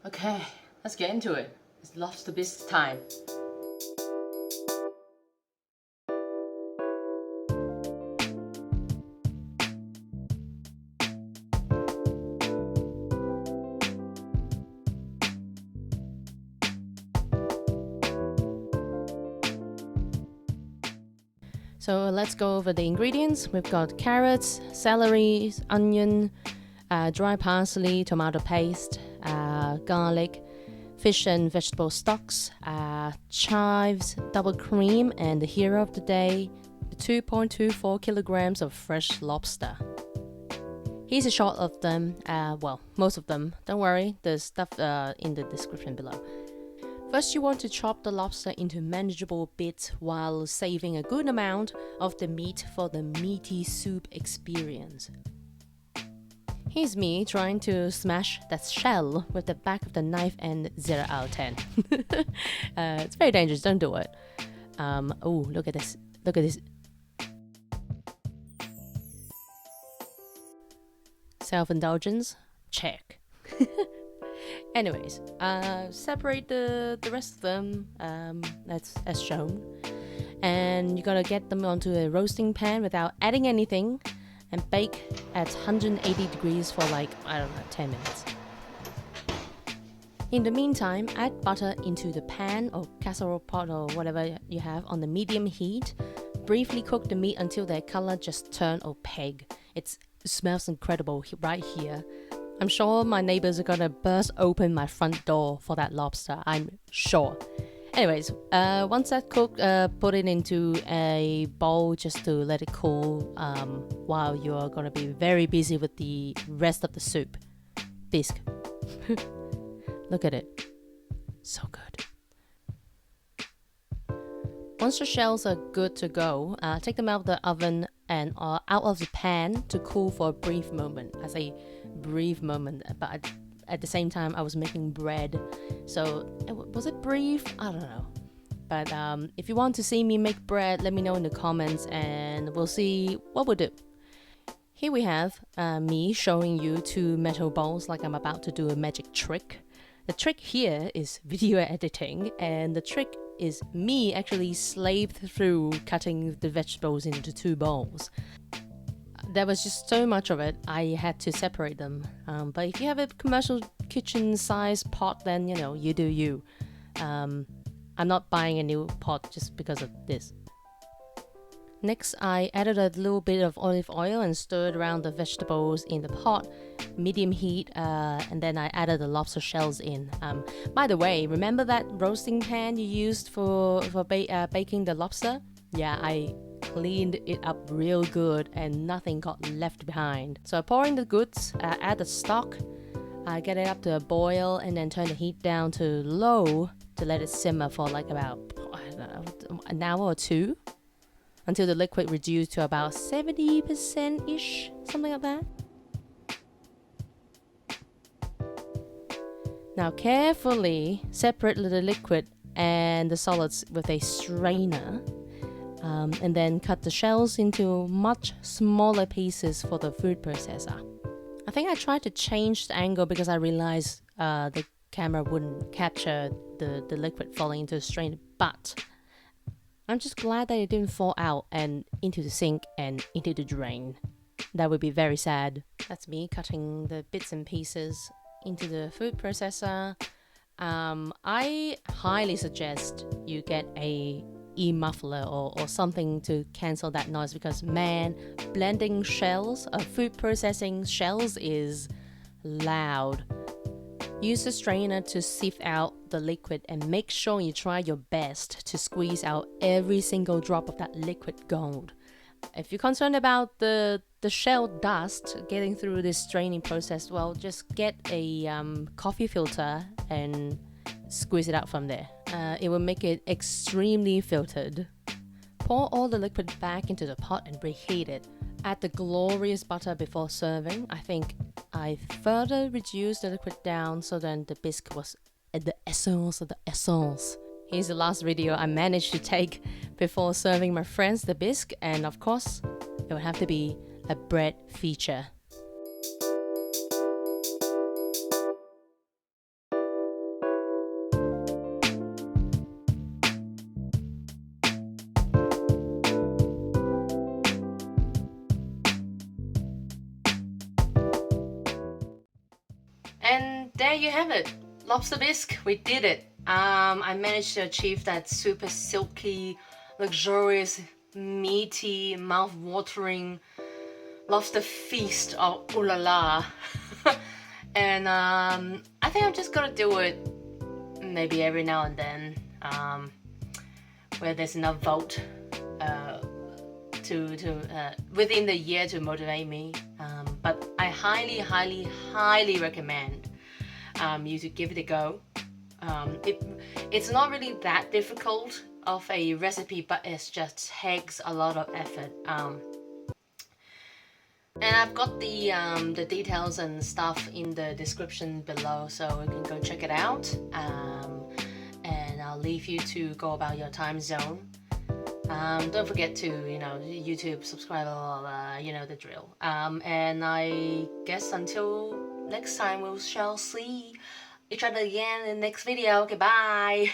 Okay, let's get into it. It's Lobster Bisque time. So let's go over the ingredients. We've got carrots, celery, onion, dry parsley, tomato paste, garlic, fish and vegetable stocks, chives, double cream, and the hero of the day, 2.24 kilograms of fresh lobster. Here's a shot of them, well, most of them. Don't worry, there's stuff in the description below. First, you want to chop the lobster into manageable bits while saving a good amount of the meat for the meaty soup experience. Here's me trying to smash that shell with the back of the knife and 0 out of 10. It's very dangerous, don't do it. Oh, look at this. Look at this. Self-indulgence? Check. Anyways, separate the rest of them that's as shown. And you gotta get them onto a roasting pan without adding anything and bake at 180 degrees for like, I don't know, 10 minutes. In the meantime, add butter into the pan or casserole pot or whatever you have on the medium heat. Briefly cook the meat until their color just turn opaque. It smells incredible right here. I'm sure my neighbors are gonna burst open my front door for that lobster, I'm sure. Anyways, once that's cooked, put it into a bowl just to let it cool while you're gonna be very busy with the rest of the soup. Bisque. Look at it. So good. Once the shells are good to go, take them out of the oven and out of the pan to cool for a brief moment. I say brief moment, but at the same time I was making bread, so was it brief? I don't know. But if you want to see me make bread, let me know in the comments and we'll see what we'll do. Here we have me showing you 2 metal bowls like I'm about to do a magic trick. The trick here is video editing, and the trick is me actually slaved through cutting the vegetables into 2 bowls. There was just so much of it, I had to separate them. But if you have a commercial kitchen size pot, then you know, you do you. I'm not buying a new pot just because of this. Next, I added a little bit of olive oil and stirred around the vegetables in the pot, medium heat, and then I added the lobster shells in. By the way, remember that roasting pan you used for baking the lobster? Yeah, I cleaned it up real good and nothing got left behind. So I pour in the goods, add the stock, get it up to a boil, and then turn the heat down to low to let it simmer for like about, I don't know, an hour or 2. Until the liquid reduced to about 70%-ish, something like that. Now carefully separate the liquid and the solids with a strainer, and then cut the shells into much smaller pieces for the food processor. I think I tried to change the angle because I realized the camera wouldn't capture the liquid falling into the strainer, but I'm just glad that it didn't fall out and into the sink and into the drain. That would be very sad. That's me cutting the bits and pieces into the food processor. I highly suggest you get a e-muffler or something to cancel that noise, because man, blending shells, food processing shells is loud. Use the strainer to sieve out the liquid and make sure you try your best to squeeze out every single drop of that liquid gold. If you're concerned about the shell dust getting through this straining process, well, just get a coffee filter and squeeze it out from there. It will make it extremely filtered. Pour all the liquid back into the pot and reheat it. Add the glorious butter before serving. I think I further reduced the liquid down so then the bisque was at the essence of the essence. Here's the last video I managed to take before serving my friends the bisque, and of course, it would have to be a bread feature. And there you have it, lobster bisque. We did it. I managed to achieve that super silky, luxurious, meaty, mouth-watering lobster feast. Oh, ooh la la. And I think I'm just gonna do it maybe every now and then, where there's enough vote to within the year to motivate me. But I highly recommend you to give it a go. It's not really that difficult of a recipe, but it just takes a lot of effort. And I've got the details and stuff in the description below, so you can go check it out. And I'll leave you to go about your time zone. Don't forget to, YouTube, subscribe, the drill. And I guess until next time, we shall see each other again in the next video. Okay, bye!